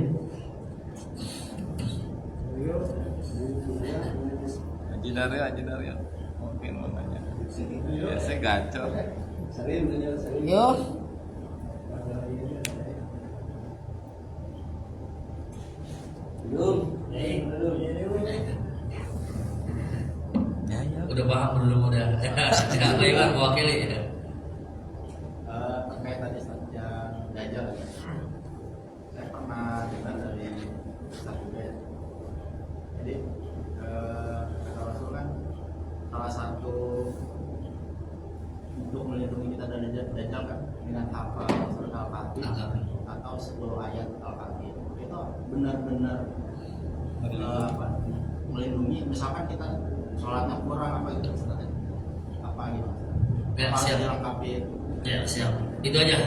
Haji Daryo. Mungkin mau nanya. Ya, saya gacor. Yo. Belum. Udah paham belum udah? Apa yang mewakili? Terkait tadi yang Dajjal, saya pernah dengar dari satu bed. Jadi kata Rasul kan salah satu Al-Kahfi. atau 10 ayat Al-Kahfi itu benar-benar melindungi. Misalkan kita sholatnya kurang apa gitu, apa gitu? Ya, Harus siap. dilengkapi. Ya, siap. Itu aja.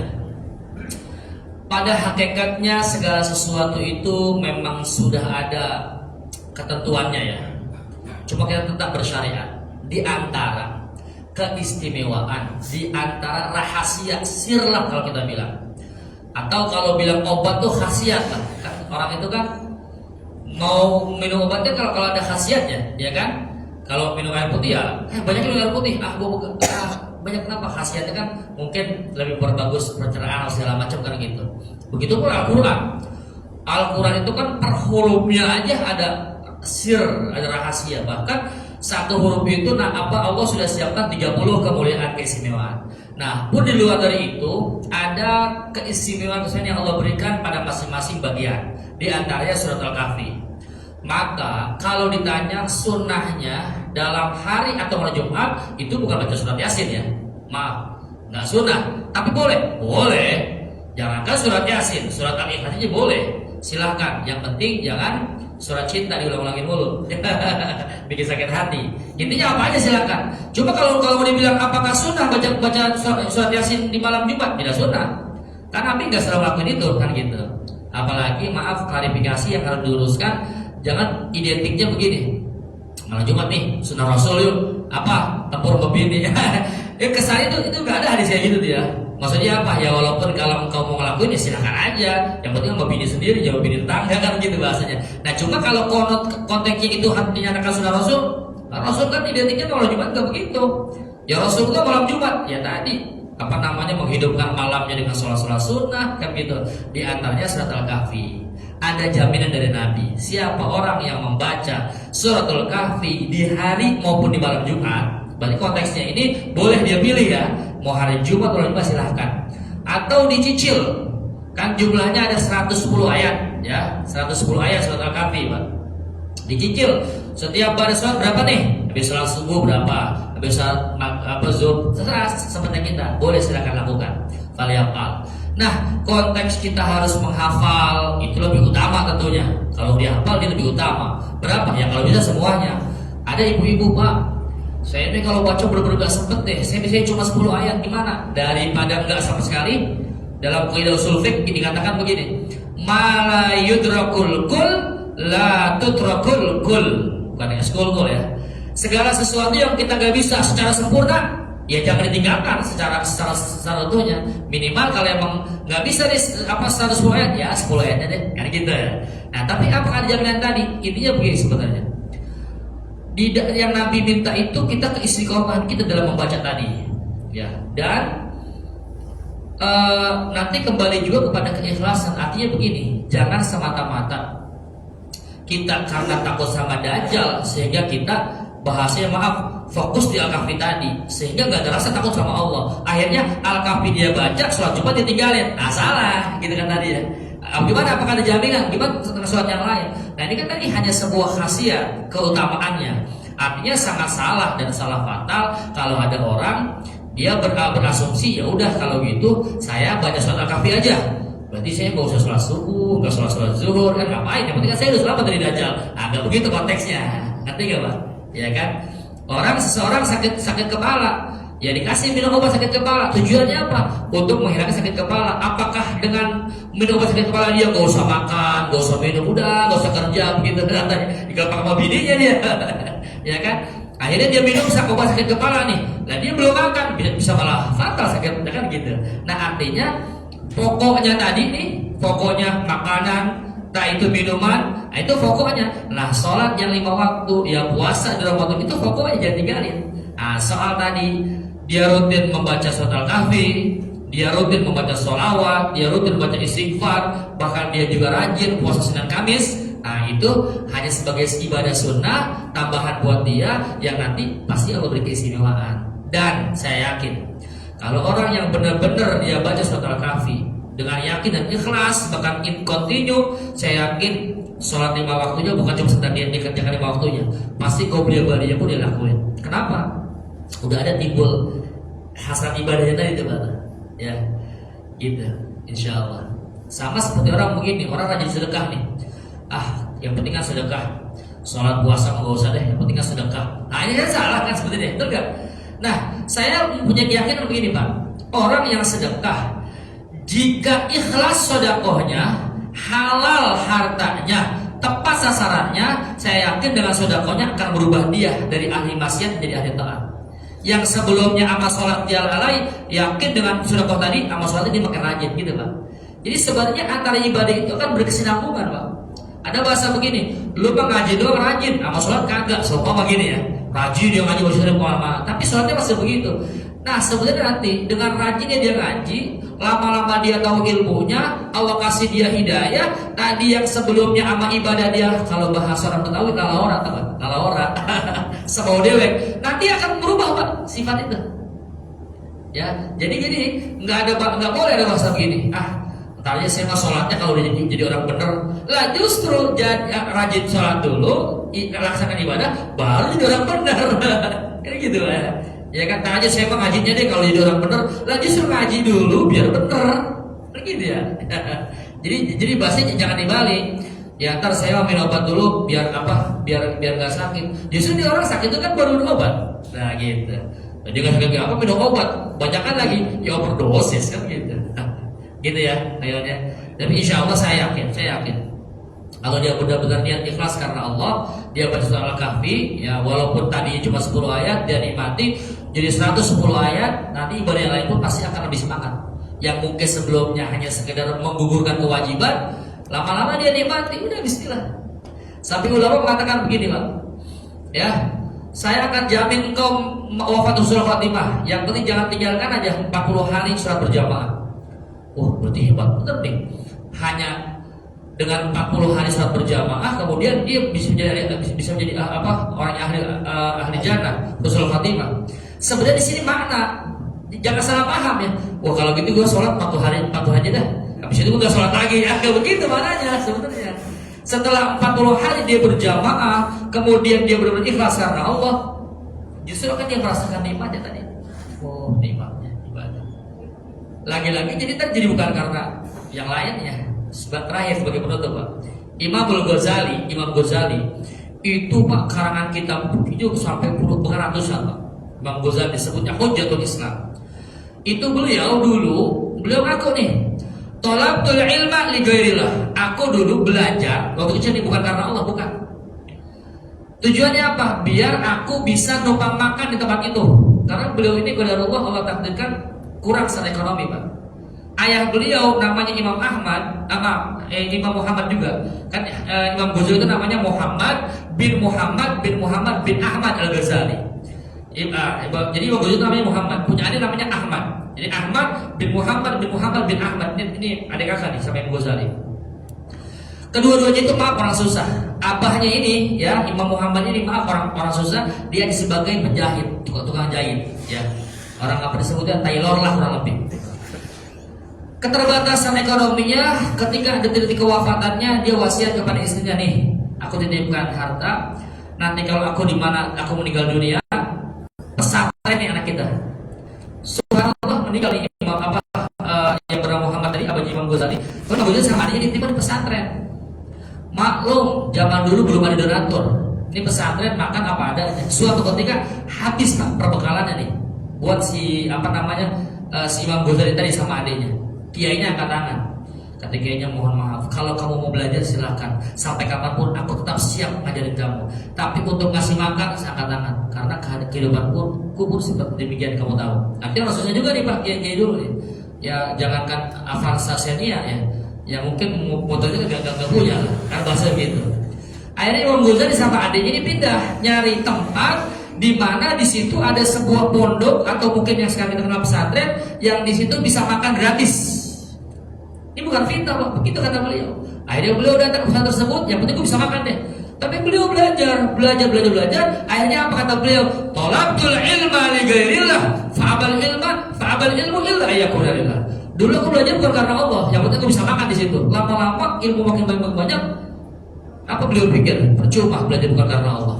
Pada hakikatnya segala sesuatu itu memang sudah ada ketentuannya ya. Cuma kita tetap bersyariat. Di antara keistimewaan, di antara rahasia sirlah kalau kita bilang. Atau kalau bilang obat tuh khasiat lah. Kan orang itu kan mau minum obatnya kalau ada khasiatnya, ya kan? Kalau minum air putih ya, banyak minum air putih. Banyak kenapa? Khasiatnya kan mungkin lebih berbagus pencernaan atau segala macam kan gitu. Begitu pun Al-Quran. Al-Quran itu kan per hurufnya aja ada sir, ada rahasia. Bahkan satu huruf itu Allah sudah siapkan 30 kemuliaan keistimewaan. Nah, pun di luar dari itu ada keistimewaan yang Allah berikan pada masing-masing bagian. Di antaranya surat Al-Kahfi. Maka kalau ditanya sunnahnya dalam hari atau malam Jumat itu bukan baca surat Yasin ya. Maaf, nggak sunnah. Tapi boleh, boleh. Jangankan surat Yasin, surat Al-Ikhlas aja boleh. Silahkan. Yang penting jangan surat cinta diulang-ulangin mulu. Bikin sakit hati. Intinya apa aja silakan. Cuma kalau mau dibilang apakah sunnah baca surat Yasin di malam Jumat, tidak sunnah. Karena Nabi nggak selalu lakuin itu kan gitu. Apalagi maaf klarifikasi yang harus diluruskan. Jangan identiknya begini. Malam Jumat nih sunnah Rasul yuk. Apa tempur membini. Ya kesannya itu nggak ada hadisnya gitu dia. Maksudnya apa? Ya walaupun kalau engkau mau ngelakuin ya silakan aja. Yang penting sama bini sendiri, jangan bini tetangga kan gitu bahasanya. Nah cuma kalau konteksnya itu dinyatakan sunnah Rasul, Rasul kan identiknya kalau Jumat nggak begitu. Ya Rasul itu malam Jumat, ya tadi apa namanya menghidupkan malamnya dengan sholat-sholat sunnah kan gitu. Di antaranya surat Al-Kahfi. Ada jaminan dari Nabi. Siapa orang yang membaca suratul Kahfi di hari maupun di malam Jumat, berarti konteksnya ini boleh dia pilih ya. Mau hari Jumat atau Jumat silahkan. Atau dicicil. Kan jumlahnya ada 110 ayat ya. 110 ayat surat Al-Kahfi, Pak. Dicicil. Setiap pada sholat berapa nih? Habis sholat subuh berapa? Habis sholat zuhur, terserah seperti kita. Boleh silahkan lakukan. Falyafal. Nah, konteks kita harus menghafal itu lebih utama tentunya. Kalau dia hafal dia lebih utama. Berapa? Ya kalau bisa semuanya. Ada ibu-ibu, Pak, saya ini kalau baca bener-bener gak sempet deh. Saya biasanya cuma 10 ayat gimana? Daripada gak sama sekali. Dalam qaidah usul fiqh dikatakan begini. Ma la yudrakul kul la tutrakul kul. Bukan kul ya. Segala sesuatu yang kita gak bisa secara sempurna, ya jangan ditinggalkan secara utuhnya. Minimal kalau emang nggak bisa nih 110 ayat ya 10 ayatnya deh kan gitu ya. Nah tapi apakah ada jaminan tadi? Intinya begini sebenarnya. Yang Nabi minta itu kita keistiqomahan kita dalam membaca tadi ya. Dan nanti kembali juga kepada keikhlasan. Artinya begini, jangan semata-mata kita karena takut sama Dajjal sehingga kita bahasanya fokus di Al-Kahfi tadi sehingga nggak ada rasa takut sama Allah. Akhirnya Al-Kahfi dia baca, sholat Jumat dia tinggalin. Nah salah gitu kan tadi ya. Gimana apakah ada jaminan? Gimana tentang sholat yang lain? Nah ini kan tadi hanya sebuah khasiat keutamaannya. Artinya sangat salah dan salah fatal kalau ada orang dia berasumsi ya udah kalau gitu saya baca sholat Al-Kahfi aja. Berarti saya nggak usah sholat subuh, nggak sholat zuhur kan ngapain? Yang penting kan saya udah selamat dari Dajjal. Nah nggak begitu konteksnya. Ngerti nggak Pak? Ya kan? Seseorang sakit kepala, ya dikasih minum obat sakit kepala. Tujuannya apa? Untuk menghilangkan sakit kepala. Apakah dengan minum obat sakit kepala dia nggak usah makan, nggak usah minum, udah nggak usah kerja begitu katanya? Digampang sama bininya dia, ya kan? Akhirnya dia minum obat sakit kepala nih. Nah dia belum makan, bisa malah fatal sakit, kan gitu. Nah artinya pokoknya tadi nih, pokoknya makanan. Nah itu minuman, nah itu pokoknya. Nah sholat yang 5 waktu, ya puasa di Ramadan itu pokoknya jangan tinggalin. Nah soal tadi dia rutin membaca surat Al-Kahfi, dia rutin membaca sholawat, dia rutin membaca istighfar, bahkan dia juga rajin puasa Senin Kamis. Nah itu hanya sebagai ibadah sunnah tambahan buat dia yang nanti pasti Allah beri keistimewaan. Dan saya yakin kalau orang yang benar-benar dia baca surat Al-Kahfi dengan yakin dan ikhlas bahkan continue, saya yakin sholat 5 waktunya bukan cuma sekedar dia dikerjakan 5 waktunya, pasti qobliyah pun dia lakuin. Kenapa? Udah ada timbul hasrat ibadahnya tadi teman ya. Gitu, insya Allah. Sama seperti orang begini, orang rajin sedekah nih. Yang penting kan sedekah. Sholat puasa nggak usah deh, yang penting kan sedekah. Nah ini kan salah kan sebetulnya, betul nggak? Nah, saya punya keyakinan begini Pak. Orang yang sedekah, jika ikhlas sedekahnya, halal hartanya, tepat sasarannya, saya yakin dengan sedekahnya akan berubah dia dari ahli maksiat menjadi ahli taat. Yang sebelumnya amal sholat dia lalai, yakin dengan sedekah tadi, amal sholatnya dia makin rajin gitu Pak. Jadi sebenarnya antara ibadah itu kan berkesinambungan Pak. Ada bahasa begini, lu mah ngaji doang rajin, amal sholat kagak. Soalnya begini ya, rajin dia ngaji masih ada pengalaman, tapi sholatnya masih begitu. Nah sebenarnya nanti dengan rajinnya dia ngaji, lama-lama dia tahu ilmunya, Allah kasih dia hidayah. Tadi yang sebelumnya amal ibadah dia, kalau bahasa orang Betawi lalawara, semau dewek, nanti akan berubah Pak sifat itu. Ya, jadi nggak boleh ada bahasa begini. Tanya saya mah sholatnya kalau jadi orang bener lah, justru rajin sholat dulu, laksanakan ibadah, baru jadi orang bener. Kan gitu ya. Ya kan, tanya saya mah ngajinya deh kalau jadi orang bener lah, justru ngaji dulu biar bener. Kan gitu ya. jadi bahasanya jangan dibalik. Ya ntar saya mau minum obat dulu biar nggak sakit. Justru dia orang sakit itu kan baru minum obat. Nah gitu. Jadi nggak sakit apa minum obat, banyakan lagi ya overdosis kan gitu. Gitu ya ayatnya. Tapi insya Allah saya yakin kalau dia benar-benar niat ikhlas karena Allah, dia baca surah Al-Kahfi, ya walaupun tadinya cuma 10 ayat, dia nikmati jadi 110 ayat, nanti ibadah yang lain pun pasti akan lebih semangat. Yang mungkin sebelumnya hanya sekedar menggugurkan kewajiban, lama-lama dia nikmati, udah bismillah. Sampai ulama mengatakan begini Pak, ya saya akan jamin engkau wafat husnul khatimah, yang penting jangan tinggalkan aja 40 hari sholat berjamaah. Berarti hebat bener nih. Hanya dengan 40 hari sholat berjamaah, kemudian dia bisa menjadi orang ahli jannah, husnul khatimah. Sebenarnya di sini makna, jangan salah paham ya. Kalau gitu gue sholat 40 hari aja dah. Habis itu gue gak sholat lagi. Gak begitu maknanya sebenarnya. Setelah 40 hari dia berjamaah, kemudian dia benar-benar ikhlas karena Allah, justru akan dia merasakan nikmatnya tadi. Nikmatnya ibadah. Lagi-lagi jadi bukan karena yang lainnya. Sebab terakhir sebagai penutup Pak, Imam Ghazali itu Pak karangan kitab itu sampai puluhan ratusan Pak. Imam Ghazali disebutnya Hujjatul Islam. Itu beliau ngaku nih, tolabtul ilma li ghairillah. Aku dulu belajar waktu kecil bukan karena Allah, bukan. Tujuannya apa? Biar aku bisa numpang makan di tempat itu. Karena beliau ini qadarullah Allah takdirkan kurang secara ekonomi Pak. Ayah beliau namanya Imam Imam Muhammad juga. Kan Imam Ghazali itu namanya Muhammad bin Ahmad Al-Ghazali. Jadi Imam Ghazali itu namanya Muhammad, punya adik namanya Ahmad. Jadi Ahmad bin Muhammad bin Ahmad. Ini adik kakak nih sama Imam Ghazali. Kedua-duanya itu maaf orang susah. Abahnya ini ya Imam Muhammad ini maaf orang susah. Dia sebagai penjahit, tukang jahit ya. Orang apa disebutnya tailor lah kurang lebih. Keterbatasan ekonominya, ketika detik kewafatannya dia wasiat kepada istrinya nih, aku titipkan harta. Nanti kalau aku di mana aku meninggal dunia, pesantren nih anak kita. Subhanallah meninggal Imam yang bernama Muhammad tadi, Abah Imam Ghazali. Kalau Ghazali sama adiknya dititipkan di pesantren. Maklum zaman dulu belum ada donatur. Ini pesantren makan apa adanya. Suatu ketika habis Pak perbekalannya nih. Buat si Imam Ghazali tadi sama adiknya. Kiainya angkat tangan. Kata kiainya, mohon maaf, kalau kamu mau belajar silahkan. Sampai kapanpun aku tetap siap ngajarin kamu. Tapi untuk ngasih makan saya angkat tangan. Karena kehidupan kubur seperti demikian kamu tahu. Artinya maksudnya juga nih Pak kiai dulu nih. Ya jangankan avanza senia ya. Ya mungkin motornya gak punya lah. Kan bahasa gitu. Akhirnya Imam Ghazali sama adiknya ini pindah nyari tempat di mana di situ ada sebuah pondok atau mungkin yang sekarang kita kenal pesantren yang di situ bisa makan gratis. Ini bukan fitnah Pak, begitu kata beliau. Akhirnya beliau datang ke pesantren tersebut, yang penting gue bisa makan deh. Tapi beliau belajar. Akhirnya apa kata beliau? Tolabtul ilma li ghairillah, fa'abal ilmu illa ayyakuna lillah. Dulu aku belajar bukan karena Allah, yang penting aku bisa makan di situ. Lama-lama ilmu makin banyak. Apa beliau pikir? Percuma belajar bukan karena Allah.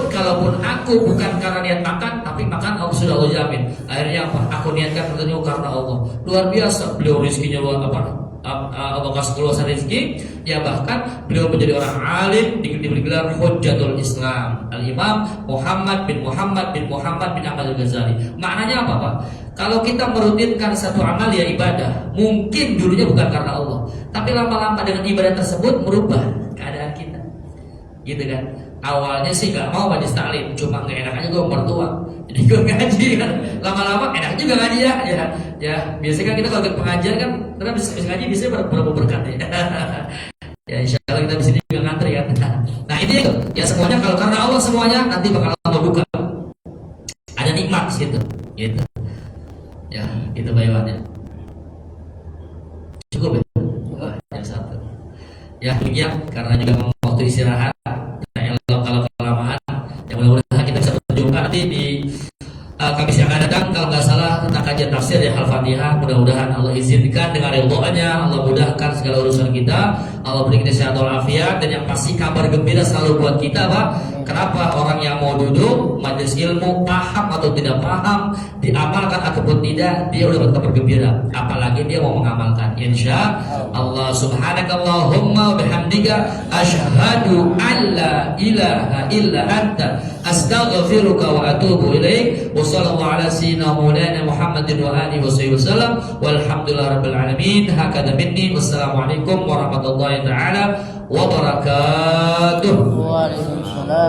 Kalaupun aku bukan karena niat makan, tapi makan Allah sudah Allah jamin. Akhirnya apa? Aku niatkan bertemu karena Allah. Luar biasa, beliau rezekinya luar Allah kasih keluasan rezeki, ya bahkan beliau menjadi orang alim, diberi gelar Hujjatul Islam, Al-Imam Muhammad bin Muhammad bin Muhammad bin Ahmad Al-Ghazali. Maknanya apa, Pak? Kalau kita merutinkan satu amal ya ibadah, mungkin dulunya bukan karena Allah, tapi lama-lama dengan ibadah tersebut merubah keadaan kita, gitu kan? Awalnya sih nggak mau majlis taklim, cuma nggak enak aja gue mertua, jadi gue ngaji kan. Lama-lama enak juga ngaji ya. Biasanya kan kita kalau ikut pengajian kan, karena bisa ngaji biasanya berapa berkat ya. Ya insya Allah kita di sini juga ngantri kan. Nah ini ya semuanya kalau karena Allah semuanya nanti bakal Allah buka. Ada nikmat di situ, gitu. Ya itu bayangannya. Cukup ya. Yang satu. Ya demikian karena juga mau waktu istirahat. Kalau kelamaan, ya mudah-mudahan kita bisa berjumpa nanti di Kamis yang akan datang kalau nggak salah tentang kajian tafsir ya Al-Fatihah. Mudah-mudahan Allah izinkan dengan ridhonya, Allah mudahkan segala urusan kita, Allah beri kita sehat walafiat, dan yang pasti kabar gembira selalu buat kita, Pak. Kenapa orang yang mau duduk majelis ilmu paham atau tidak paham, diamalkan ataupun tidak, dia udah dapat kabar gembira. Apalagi dia mau mengamalkan. Insya Allah subhanakallahumma bihamdika asyhadu an la ilaha illa anta astaghfiruka wa atubu ilaik. Wassallallahu ala sayyidina maulana Muhammadin wa alihi wasallam walhamdulillahi rabbil alamin. Hakada minni. Wassalamualaikum warahmatullahi taala wabarakatuh. Waalaikumsalam.